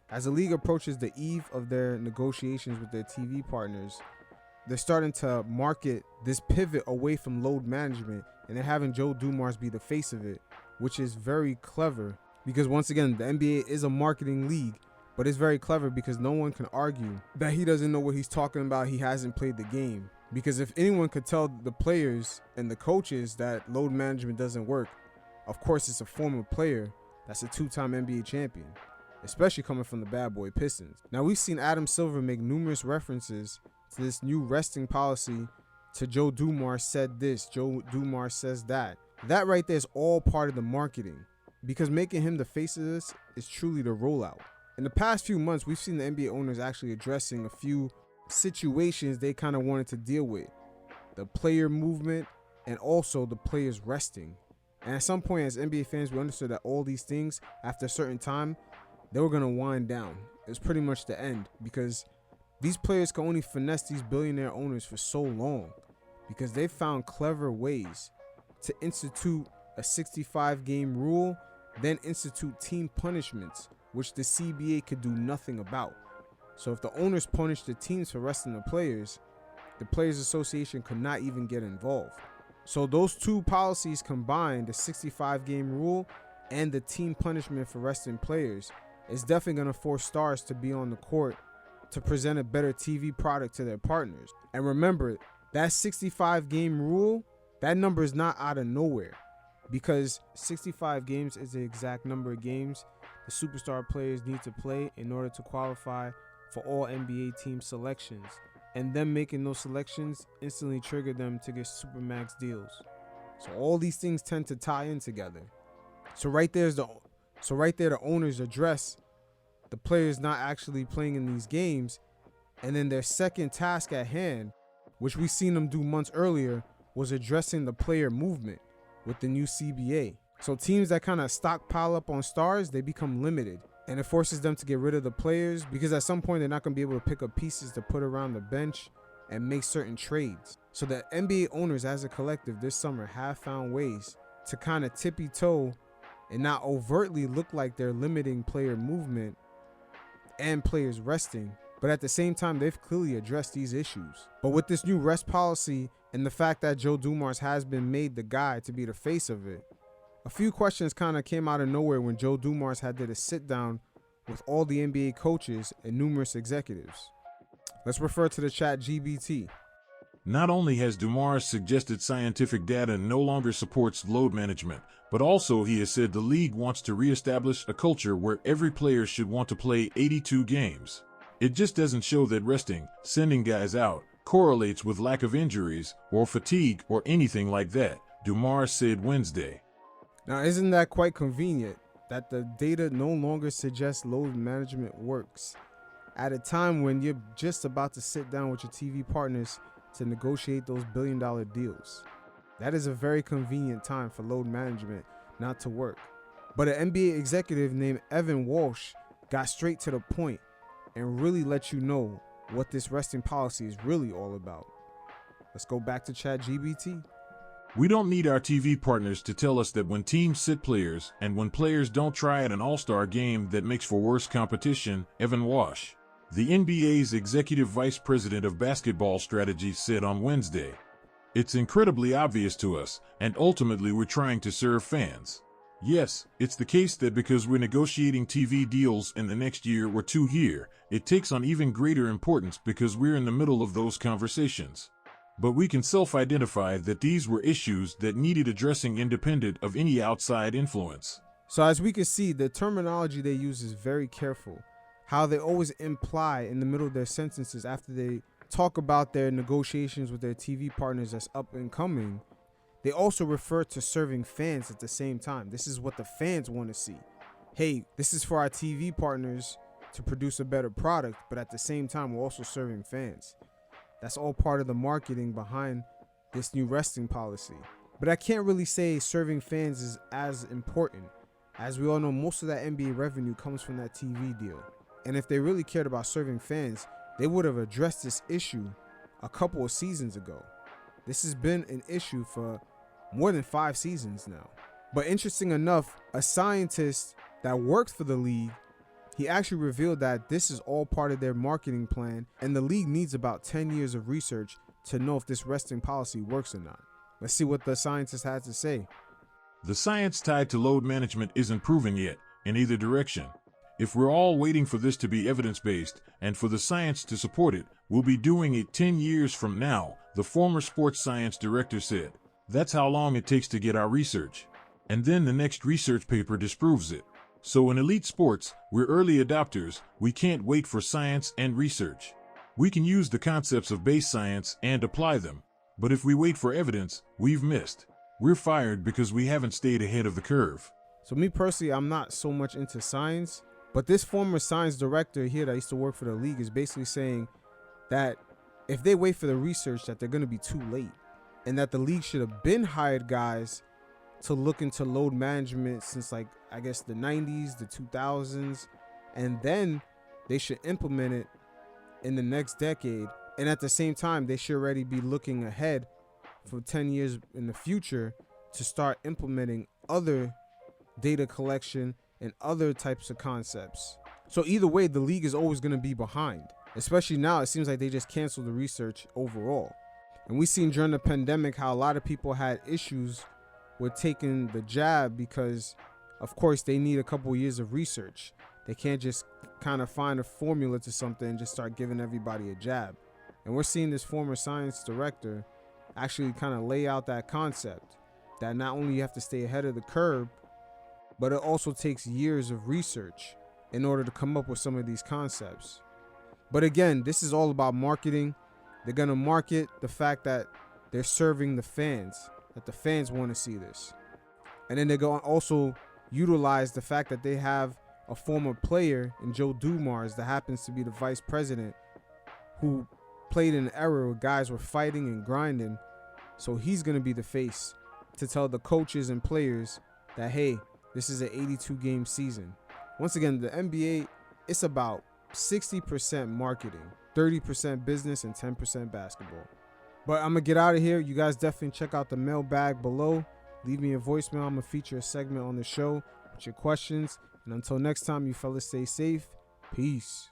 As the league approaches the eve of their negotiations with their TV partners, they're starting to market this pivot away from load management, and they're having Joe Dumars be the face of it, which is very clever because, once again, the NBA is a marketing league, but it's very clever because no one can argue that he doesn't know what he's talking about. He hasn't played the game. Because if anyone could tell the players and the coaches that load management doesn't work, of course it's a former player that's a two-time NBA champion, especially coming from the bad boy Pistons. Now, we've seen Adam Silver make numerous references to this new resting policy, to Joe Dumars said this, Joe Dumars says that. That right there is all part of the marketing, because making him the face of this is truly the rollout. In the past few months, we've seen the NBA owners actually addressing a few situations they kind of wanted to deal with. The player movement and also the players resting. And at some point as NBA fans, we understood that all these things, after a certain time, they were going to wind down. It was pretty much the end, because these players can only finesse these billionaire owners for so long, because they found clever ways to institute a 65-game rule, then institute team punishments, which the CBA could do nothing about. So if the owners punish the teams for resting the Players Association could not even get involved. So those two policies combined, the 65-game rule and the team punishment for resting players, is definitely going to force stars to be on the court to present a better TV product to their partners. And remember, that 65-game rule, that number is not out of nowhere, because 65 games is the exact number of games the superstar players need to play in order to qualify for all NBA team selections, and them making those selections instantly trigger them to get supermax deals. So all these things tend to tie in together. So right there the owners address the players not actually playing in these games, and then their second task at hand, which we seen them do months earlier, was addressing the player movement with the new CBA. So teams that kind of stockpile up on stars, they become limited, and it forces them to get rid of the players, because at some point they're not going to be able to pick up pieces to put around the bench and make certain trades. So the NBA owners as a collective this summer have found ways to kind of tippy toe and not overtly look like they're limiting player movement and players resting, but at the same time they've clearly addressed these issues. But with this new rest policy and the fact that Joe Dumars has been made the guy to be the face of it, a few questions kind of came out of nowhere when Joe Dumars had did a sit down with all the NBA coaches and numerous executives. Let's refer to the chat GBT. Not only has Dumars suggested scientific data no longer supports load management, but also he has said the league wants to reestablish a culture where every player should want to play 82 games. It just doesn't show that resting, sending guys out, correlates with lack of injuries or fatigue or anything like that, Dumars said Wednesday. Now, isn't that quite convenient that the data no longer suggests load management works at a time when you're just about to sit down with your TV partners to negotiate those billion-dollar deals? That is a very convenient time for load management not to work. But an NBA executive named Evan Walsh got straight to the point and really let you know what this resting policy is really all about. Let's go back to ChatGPT. We don't need our TV partners to tell us that when teams sit players and when players don't try at an all-star game, that makes for worse competition, Evan Walsh, the NBA's executive vice president of basketball strategy, said on Wednesday. It's incredibly obvious to us, and ultimately we're trying to serve fans. Yes, it's the case that because we're negotiating TV deals in the next year or two here, it takes on even greater importance because we're in the middle of those conversations. But we can self-identify that these were issues that needed addressing independent of any outside influence. So as we can see, the terminology they use is very careful. How they always imply in the middle of their sentences after they talk about their negotiations with their TV partners that's up and coming, they also refer to serving fans at the same time. This is what the fans want to see. Hey, this is for our TV partners to produce a better product, but at the same time, we're also serving fans. That's all part of the marketing behind this new resting policy. But I can't really say serving fans is as important. As we all know, most of that NBA revenue comes from that TV deal. And if they really cared about serving fans, they would have addressed this issue a couple of seasons ago. This has been an issue for more than 5 seasons now. But interesting enough, a scientist that works for the league He actually revealed that this is all part of their marketing plan, and the league needs about 10 years of research to know if this resting policy works or not. Let's see what the scientists had to say. The science tied to load management isn't proven yet, in either direction. If we're all waiting for this to be evidence-based and for the science to support it, we'll be doing it 10 years from now, the former sports science director said. That's how long it takes to get our research. And then the next research paper disproves it. So in elite sports, we're early adopters. We can't wait for science and research. We can use the concepts of base science and apply them. But if we wait for evidence, we've missed. We're fired because we haven't stayed ahead of the curve. So me personally, I'm not so much into science, but this former science director here that used to work for the league is basically saying that if they wait for the research, that they're going to be too late, and that the league should have been hired guys to look into load management since, like, I guess the 90s, the 2000s, and then they should implement it in the next decade. And at the same time, they should already be looking ahead for 10 years in the future to start implementing other data collection and other types of concepts. So either way, the league is always going to be behind, especially now. It seems like they just canceled the research overall. And we've seen during the pandemic how a lot of people had issues with taking the jab because, of course, they need a couple years of research. They can't just kind of find a formula to something and just start giving everybody a jab. And we're seeing this former science director actually kind of lay out that concept that not only you have to stay ahead of the curve, but it also takes years of research in order to come up with some of these concepts. But again, this is all about marketing. They're going to market the fact that they're serving the fans, that the fans want to see this. And then they're going to also utilize the fact that they have a former player in Joe Dumars that happens to be the vice president who played in an era where guys were fighting and grinding. So he's going to be the face to tell the coaches and players that, hey, this is an 82-game season. Once again, the NBA, it's about 60% marketing, 30% business, and 10% basketball. But I'm going to get out of here. You guys definitely check out the mailbag below. Leave me a voicemail. I'm going to feature a segment on the show with your questions. And until next time, you fellas stay safe. Peace.